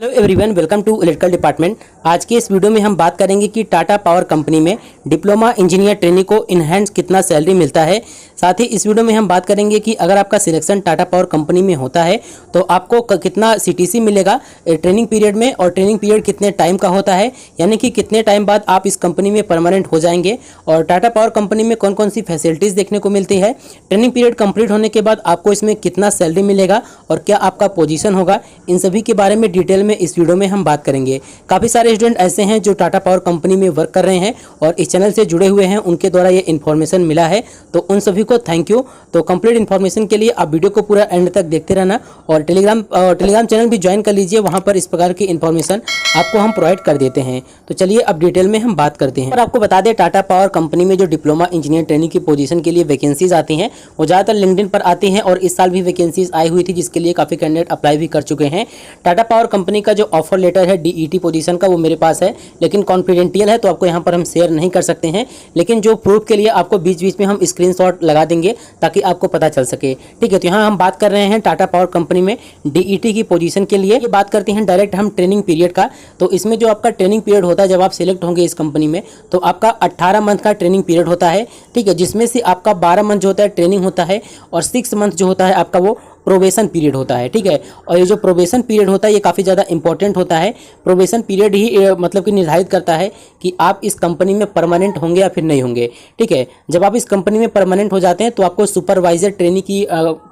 Hello everyone, welcome to electrical department. आज के इस वीडियो में हम बात करेंगे कि टाटा पावर कंपनी में डिप्लोमा इंजीनियर ट्रेनी को इनहैंस कितना सैलरी मिलता है। साथ ही इस वीडियो में हम बात करेंगे कि अगर आपका सिलेक्शन टाटा पावर कंपनी में होता है तो आपको कितना सीटीसी मिलेगा ट्रेनिंग पीरियड में, और ट्रेनिंग पीरियड कितने टाइम का होता है, यानी कि कितने टाइम बाद आप इस कंपनी में परमानेंट हो जाएंगे, और टाटा पावर कंपनी में कौन कौन सी फैसिलिटीज़ देखने को मिलती है, ट्रेनिंग पीरियड कंप्लीट होने के बाद आपको इसमें कितना सैलरी मिलेगा और क्या आपका पोजीशन होगा, इन सभी के बारे में डिटेल में इस वीडियो में हम बात करेंगे। काफ़ी सारे स्टूडेंट ऐसे हैं जो टाटा पावर कंपनी में वर्क कर रहे हैं और इस चैनल से जुड़े हुए हैं, उनके द्वारा ये इन्फॉर्मेशन मिला है, तो उन सभी को थैंक यू। तो कंप्लीट इन्फॉर्मेशन के लिए आप वीडियो को पूरा एंड तक देखते रहना, और टेलीग्राम चैनल भी ज्वाइन कर लीजिए, वहाँ पर इस प्रकार की इन्फॉर्मेशन आपको हम प्रोवाइड कर देते हैं। तो चलिए अब डिटेल में हम बात करते हैं। और आपको बता दें, टाटा पावर कंपनी में जो डिप्लोमा इंजीनियर ट्रेनिंग की पोजीशन के लिए वैकेंसीज आती हैं वो ज़्यादातर लिंक्डइन पर आती हैं, और इस साल भी वैकेंसीज आई हुई थी जिसके लिए काफ़ी कैंडिडेट अप्लाई भी कर चुके हैं। टाटा पावर कंपनी का जो ऑफर लेटर है डीईटी पोजीशन का वो मेरे पास है, लेकिन कॉन्फिडेंशियल है तो आपको यहाँ पर हम शेयर नहीं कर सकते हैं, लेकिन जो प्रूफ के लिए आपको बीच बीच में हम स्क्रीनशॉट लगा देंगे ताकि आपको पता चल सके। ठीक है, तो यहाँ हम बात कर रहे हैं टाटा पावर कंपनी में डीईटी की पोजीशन के लिए। ये बात करते हैं डायरेक्ट हम ट्रेनिंग पीरियड का। तो इसमें जो आपका ट्रेनिंग पीरियड होता है जब आप सिलेक्ट होंगे इस कंपनी में, तो आपका 18 मंथ का ट्रेनिंग पीरियड होता है। ठीक है, जिसमें से आपका 12 मंथ जो होता है ट्रेनिंग होता है, और 6 मंथ जो होता है आपका वो प्रोबेशन पीरियड होता है। ठीक है, और ये जो प्रोबेशन पीरियड होता है ये काफ़ी ज़्यादा इंपॉर्टेंट होता है। प्रोबेशन पीरियड ही मतलब कि निर्धारित करता है कि आप इस कंपनी में परमानेंट होंगे या फिर नहीं होंगे। ठीक है, जब आप इस कंपनी में परमानेंट हो जाते हैं तो आपको सुपरवाइजर ट्रेनी की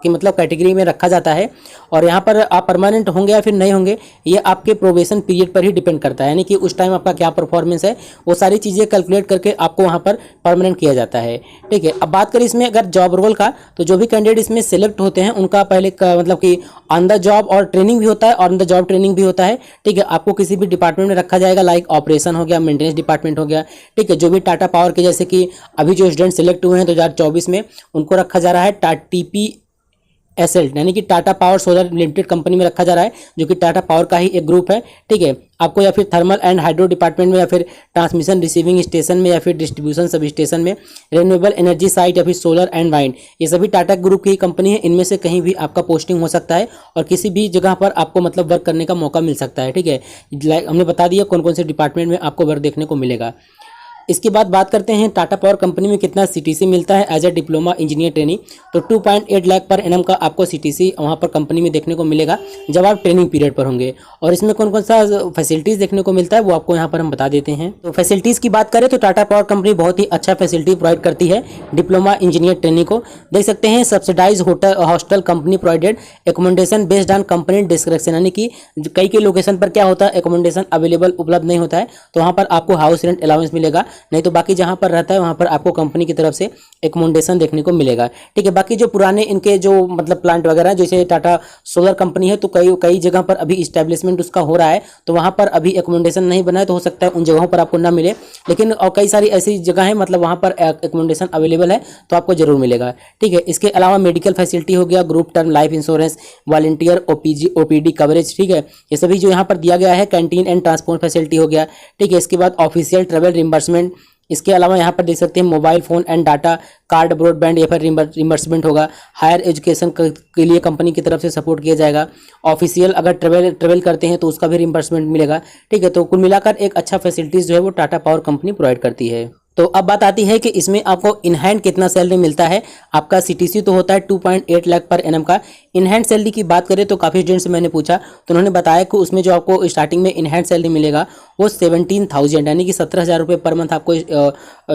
मतलब कैटेगरी में रखा जाता है, और यहाँ पर आप परमानेंट होंगे या फिर नहीं होंगे ये आपके प्रोबेशन पीरियड पर ही डिपेंड करता है, यानी कि उस टाइम आपका क्या परफॉर्मेंस है वो सारी चीज़ें कैलकुलेट करके आपको वहाँ पर परमानेंट किया जाता है। ठीक है, अब बात करें इसमें अगर जॉब रोल का, तो जो भी कैंडिडेट इसमें सिलेक्ट होते हैं उनका पहले मतलब कि ऑन द जॉब और ट्रेनिंग भी होता है, ऑन द जॉब ट्रेनिंग भी होता है। ठीक है, आपको किसी भी डिपार्टमेंट में रखा जाएगा, लाइक ऑपरेशन हो गया, मेंटेनेंस डिपार्टमेंट हो गया। ठीक है, जो भी टाटा पावर के जैसे कि अभी जो स्टूडेंट सिलेक्ट हुए हैं 2024 में, उनको रखा जा रहा है TPSL यानी कि Tata power solar limited company में रखा जा रहा है, जो कि टाटा पावर का ही एक ग्रुप है। ठीक है, आपको या फिर थर्मल एंड हाइड्रो डिपार्टमेंट में, या फिर ट्रांसमिशन रिसीविंग स्टेशन में, या फिर डिस्ट्रीब्यूशन सब स्टेशन में, रिन्यूएबल एनर्जी साइट, या फिर सोलर एंड वाइंड, ये सभी टाटा ग्रुप की कंपनी है। इनमें से कहीं भी आपका पोस्टिंग हो सकता है और किसी भी जगह पर आपको मतलब वर्क करने का मौका मिल सकता है। ठीक है, हमने बता दिया कौन कौन से डिपार्टमेंट में आपको वर्क देखने को मिलेगा। इसके बाद बात करते हैं टाटा पावर कंपनी में कितना सीटीसी मिलता है as a diploma engineer training. तो 2.8 लाख पर एनम का आपको सीटीसी वहाँ पर कंपनी में देखने को मिलेगा जब आप ट्रेनिंग पीरियड पर होंगे। और इसमें कौन कौन सा फैसिलिटीज़ देखने को मिलता है वो आपको यहाँ पर हम बता देते हैं। तो फैसिलिटीज़ की बात करें तो टाटा पावर कंपनी बहुत ही अच्छा फैसिलिटी प्रोवाइड करती है डिप्लोमा इंजीनियर ट्रेनिंग को। देख सकते हैं, subsidize hotel hostel company provided accommodation based on company description, यानी कि कई लोकेशन पर क्या होता है एकोमोडेशन अवेलेबल उपलब्ध नहीं होता है, तो वहाँ पर आपको हाउस रेंट अलाउंस मिलेगा, नहीं तो बाकी जहां पर रहता है वहां पर आपको कंपनी की तरफ से एकोमोडेशन देखने को मिलेगा। ठीक है, बाकी जो पुराने इनके जो मतलब प्लांट वगैरह, जैसे टाटा सोलर कंपनी है तो कई जगह पर अभी इस्टेब्लिशमेंट उसका हो रहा है, तो वहां पर अभी एकोमोडेशन नहीं बना है, तो हो सकता है उन जगहों पर आपको ना मिले, लेकिन और कई सारी ऐसी जगह है मतलब वहां पर एकोमोडेशन अवेलेबल है तो आपको जरूर मिलेगा। ठीक है, इसके अलावा मेडिकल फैसिलिटी हो गया, group term life insurance, volunteer OPD coverage. ठीक है, ये सभी जो यहाँ पर दिया गया है, कैंटीन एंड ट्रांसपोर्ट फैसिलिटी हो गया। ठीक है, इसके बाद ऑफिशियल ट्रेवल रिम्बर्समेंट, इसके अलावा यहाँ पर देख सकते हैं mobile phone and data card broadband या फिर रिम्बर्समेंट होगा। हायर एजुकेशन के लिए कंपनी की तरफ से सपोर्ट किया जाएगा। ऑफिशियल अगर ट्रेवल करते हैं तो उसका भी रिम्बर्समेंट मिलेगा। ठीक है, तो कुल मिलाकर एक अच्छा फैसिलिटीज़ जो है वो टाटा पावर कंपनी प्रोवाइड करती है। तो अब बात आती है कि इसमें आपको इन हैंड कितना सैलरी मिलता है। आपका सीटीसी तो होता है 2.8 लाख पर एनम का। इन हैंड सैलरी की बात करें तो काफ़ी स्टूडेंट्स से मैंने पूछा तो उन्होंने बताया कि उसमें जो आपको स्टार्टिंग में इन हैंड सैलरी मिलेगा वो 17,000 यानी कि 17,000 रुपये पर मंथ आपको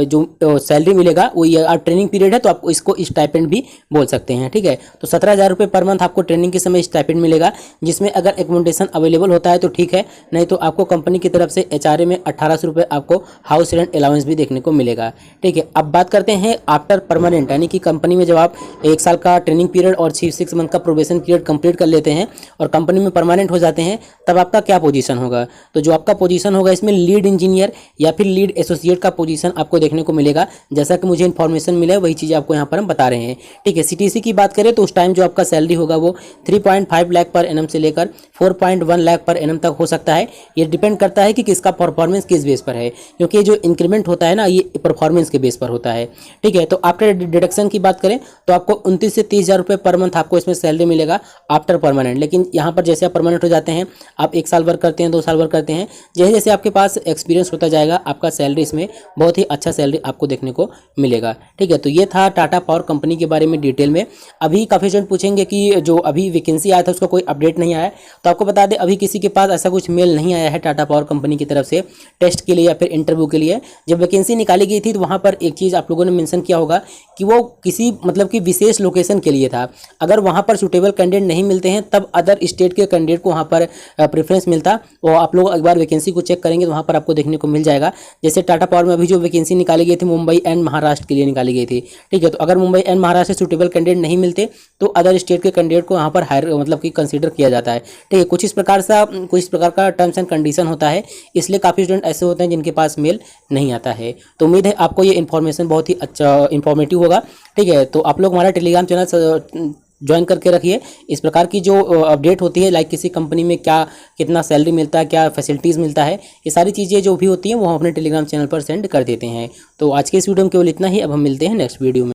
जो सैलरी मिलेगा वो ये आप ट्रेनिंग पीरियड है तो आपको इसको स्टाइपेंड भी बोल सकते हैं। ठीक है, तो 17,000 रुपये पर मंथ आपको ट्रेनिंग के समय स्टाइपेंड मिलेगा, जिसमें अगर एकोमोडेशन अवेलेबल होता है तो ठीक है, नहीं तो आपको कंपनी की तरफ से HRA में 1800 रुपये आपको हाउस रेंट अलाउंस भी देखने को मिलेगा। ठीक है, अब बात करते हैं आफ्टर परमानेंट, यानी कि कंपनी में जब आप 1 साल का ट्रेनिंग पीरियड और 6 मंथ का प्रोबेशन पीरियड कंप्लीट कर लेते हैं और कंपनी में परमानेंट हो जाते हैं, तब आपका क्या पोजीशन होगा। तो जो आपका पोजीशन होगा इसमें लीड इंजीनियर या फिर लीड एसोसिएट का पोजीशन आपको देखने को मिलेगा। जैसा कि मुझे इन्फॉर्मेशन मिला है वही चीज़ आपको यहाँ पर हम बता रहे हैं। ठीक है, सीटीसी की बात करें तो उस टाइम जो आपका सैलरी होगा वो 3.5 लाख पर एनम से लेकर 4.1 लाख पर एनम तक हो सकता है। ये डिपेंड करता है कि किसका परफॉर्मेंस किस बेस पर है, क्योंकि जो इंक्रीमेंट होता है ना ये परफॉर्मेंस के बेस पर होता है। ठीक है, तो आफ्टर डिडक्शन की बात करें तो आपको 29 से 30,000 रुपये पर मंथ आपको इसमें सैलरी मिलेगा आफ्टर परमानेंट। लेकिन यहाँ पर जैसे आप परमानेंट हो जाते हैं, आप 1 साल वर्क करते हैं, 2 साल वर्क करते हैं, जैसे जैसे आपके पास एक्सपीरियंस होता जाएगा आपका सैलरी इसमें बहुत ही अच्छा सैलरी आपको देखने को मिलेगा। ठीक है, तो ये था टाटा पावर कंपनी के बारे में डिटेल में। अभी काफ़ी स्टूडेंट पूछेंगे कि जो अभी वैकेंसी आया था उसका कोई अपडेट नहीं आया है, तो आपको बता दें अभी किसी के पास ऐसा कुछ मेल नहीं आया है टाटा पावर कंपनी की तरफ से टेस्ट के लिए या फिर इंटरव्यू के लिए। जब वैकेंसी निकाली गई थी तो वहाँ पर एक चीज़ आप लोगों ने मेंशन किया होगा कि वो किसी मतलब कि विशेष लोकेशन के लिए था। अगर वहाँ पर सूटेबल कैंडिडेट नहीं मिलते हैं तब अदर स्टेट के कैंडिडेट को वहाँ पर प्रेफरेंस मिलता। और आप लोग एक बार वैकेंसी को चेक करेंगे तो वहाँ पर आपको देखने को मिल जाएगा। जैसे टाटा पावर में अभी जो वैकेंसी निकाली गई थी मुंबई एंड महाराष्ट्र के लिए निकाली गई थी। ठीक है, तो अगर मुंबई एंड महाराष्ट्र से सूटेबल कैंडिडेट नहीं मिलते तो अदर स्टेट के कैंडिडेट को वहाँ पर हायर मतलब कि कंसीडर किया जाता है। ठीक है, कुछ इस प्रकार का टर्म्स एंड कंडीशन होता है, इसलिए काफ़ी स्टूडेंट ऐसे होते हैं जिनके पास मेल नहीं आता है। तो उम्मीद है आपको ये इन्फॉर्मेशन बहुत ही अच्छा इन्फॉर्मेटिव होगा। ठीक है, तो आप लोग हमारा टेलीग्राम चैनल ज्वाइन करके रखिए। इस प्रकार की जो अपडेट होती है लाइक किसी कंपनी में क्या कितना सैलरी मिलता है, क्या फैसिलिटीज़ मिलता है, ये सारी चीज़ें जो भी होती हैं वो हम अपने टेलीग्राम चैनल पर सेंड कर देते हैं। तो आज के इस वीडियो में केवल इतना ही। अब हम मिलते हैं नेक्स्ट वीडियो में।